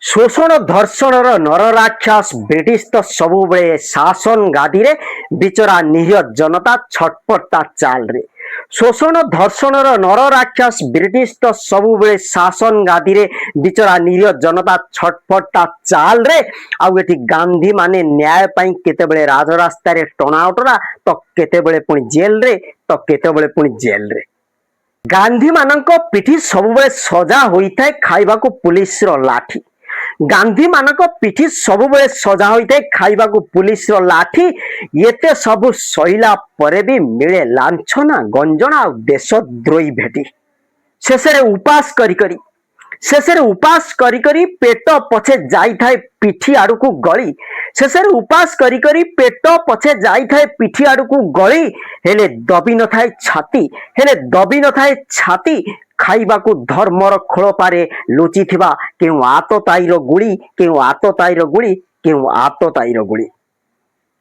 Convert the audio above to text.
शोषण धर्षणर नरराक्षस ब्रिटिश तो सबुबले शासन गादी रे बिचरा निरीह जनता छटपटा चाल रे। शोषण धर्षणर नरराक्षस ब्रिटिश तो सबुबले शासन गादी रे बिचरा निरीह जनता छटपटा चाल रे। आउ एठी गांधी माने न्याय पाई केतेबेले राजरास्ता रे टणाउटरा तो केतेबेले पुणी जेल रे तो केतेबेले पुणी जेल रे। गांधी मानक पिठी सबुबले सजा होइथाय खाइबाकू पुलिस रो लाठी। गांधी मानक पिठी सबुबले सजा होइथाय खाइबाकू पुलिस रो लाठी। एते सबु सहिला परे भी मिले लांछना गंजना और देशद्रोही भेटी। शेषरे उपास करी पेट पछे जाई थाए पिठी आड़कू गली। शेषरे उपास करी पेट पछे जाई थाए पिठी आड़कू गली। हेले दबी न थाए छाती खाइबाकू धर्मर खोलपारे लुचि थिबा केउ आतताईर गुड़ी।